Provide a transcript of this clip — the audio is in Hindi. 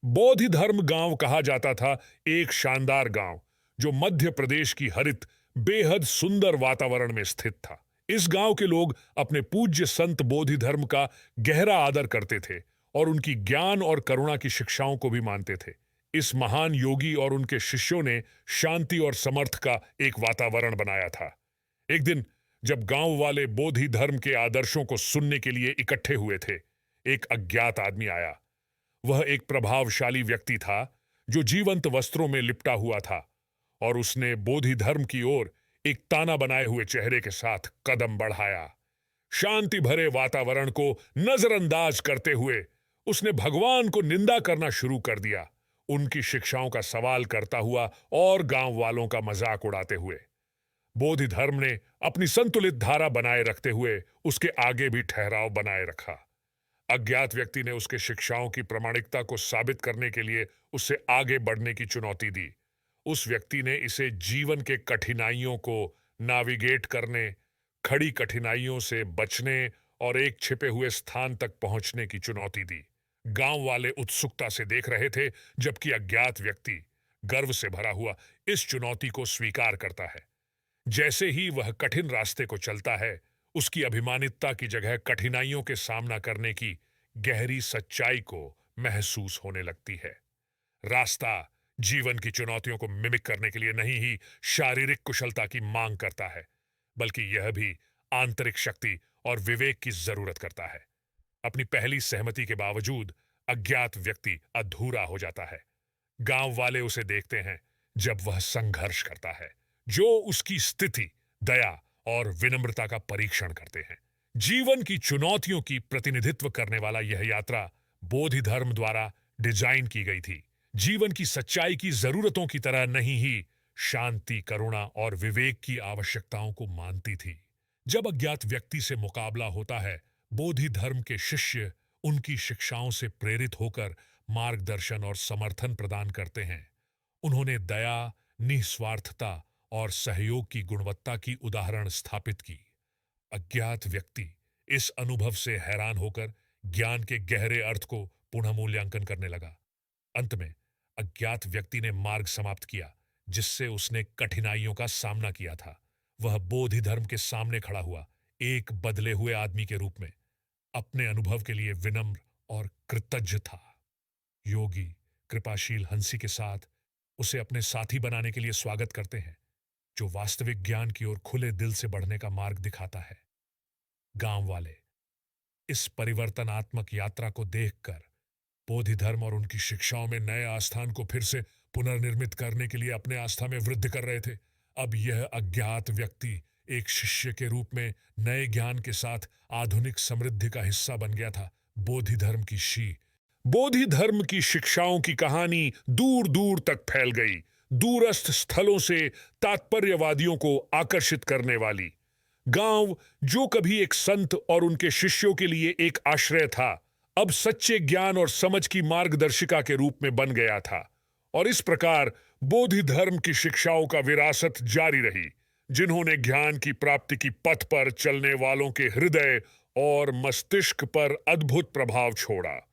बोधि धर्म गांव कहा जाता था, एक शानदार गांव जो मध्य प्रदेश की हरित बेहद सुंदर वातावरण में स्थित था। इस गांव के लोग अपने पूज्य संत बोधि धर्म का गहरा आदर करते थे और उनकी ज्ञान और करुणा की शिक्षाओं को भी मानते थे। इस महान योगी और उनके शिष्यों ने शांति और समर्थ का एक वातावरण बनाया था। एक दिन जब गांव वाले बोधि धर्म के आदर्शों को सुनने के लिए इकट्ठे हुए थे, एक अज्ञात आदमी आया। वह एक प्रभावशाली व्यक्ति था जो जीवंत वस्त्रों में लिपटा हुआ था और उसने बोधि धर्म की ओर एक ताना बनाए हुए चेहरे के साथ कदम बढ़ाया। शांति भरे वातावरण को नजरअंदाज करते हुए उसने भगवान को निंदा करना शुरू कर दिया, उनकी शिक्षाओं का सवाल करता हुआ और गांव वालों का मजाक उड़ाते हुए। बोधि धर्म ने अपनी संतुलित धारा बनाए रखते हुए उसके आगे भी ठहराव बनाए रखा। अज्ञात व्यक्ति ने उसके शिक्षाओं की प्रामाणिकता को साबित करने के लिए उससे आगे बढ़ने की चुनौती दी। उस व्यक्ति ने इसे जीवन के कठिनाइयों को नाविगेट करने, खड़ी कठिनाइयों से बचने और एक छिपे हुए स्थान तक पहुंचने की चुनौती दी। गांव वाले उत्सुकता से देख रहे थे, जबकि अज्ञात व्यक्ति गर्व से भरा हुआ इस चुनौती को स्वीकार करता है। जैसे ही वह कठिन रास्ते को चलता है, उसकी अभिमानितता की जगह कठिनाइयों के सामना करने की गहरी सच्चाई को महसूस होने लगती है। रास्ता जीवन की चुनौतियों को मिमिक करने के लिए नहीं ही शारीरिक कुशलता की मांग करता है, बल्कि यह भी आंतरिक शक्ति और विवेक की जरूरत करता है। अपनी पहली सहमति के बावजूद अज्ञात व्यक्ति अधूरा हो जाता है। गांव वाले उसे देखते हैं जब वह संघर्ष करता है, जो उसकी स्थिति, दया और विनम्रता का परीक्षण करते हैं। जीवन की चुनौतियों की प्रतिनिधित्व करने वाला यह यात्रा बोधि धर्म द्वारा डिजाइन की गई थी। जीवन की सच्चाई की जरूरतों की तरह नहीं ही शांति, करुणा और विवेक की आवश्यकताओं को मानती थी। जब अज्ञात व्यक्ति से मुकाबला होता है, बोधि धर्म के शिष्य उनकी शिक्षाओं से प्रेरित होकर मार्गदर्शन और समर्थन प्रदान करते हैं। उन्होंने दया, निस्वार्थता और सहयोग की गुणवत्ता की उदाहरण स्थापित की। अज्ञात व्यक्ति इस अनुभव से हैरान होकर ज्ञान के गहरे अर्थ को पुनः मूल्यांकन करने लगा। अंत में अज्ञात व्यक्ति ने मार्ग समाप्त किया जिससे उसने कठिनाइयों का सामना किया था। वह बोधि धर्म के सामने खड़ा हुआ, एक बदले हुए आदमी के रूप में, अपने अनुभव के लिए विनम्र और कृतज्ञ था। योगी कृपाशील हंसी के साथ उसे अपने साथी बनाने के लिए स्वागत करते हैं, जो वास्तविक ज्ञान की ओर खुले दिल से बढ़ने का मार्ग दिखाता है। गांव वाले इस परिवर्तनात्मक यात्रा को देखकर बोधि धर्म और उनकी शिक्षाओं में नए आस्थान को फिर से पुनर्निर्मित करने के लिए अपने आस्था में वृद्धि कर रहे थे। अब यह अज्ञात व्यक्ति एक शिष्य के रूप में नए ज्ञान के साथ आधुनिक समृद्धि का हिस्सा बन गया था। बोधि धर्म की शिक्षाओं की कहानी दूर दूर तक फैल गई, दूरस्थ स्थलों से तात्पर्यवादियों को आकर्षित करने वाली। गांव जो कभी एक संत और उनके शिष्यों के लिए एक आश्रय था, अब सच्चे ज्ञान और समझ की मार्गदर्शिका के रूप में बन गया था। और इस प्रकार बोधि धर्म की शिक्षाओं का विरासत जारी रही, जिन्होंने ज्ञान की प्राप्ति की पथ पर चलने वालों के हृदय और मस्तिष्क पर अद्भुत प्रभाव छोड़ा।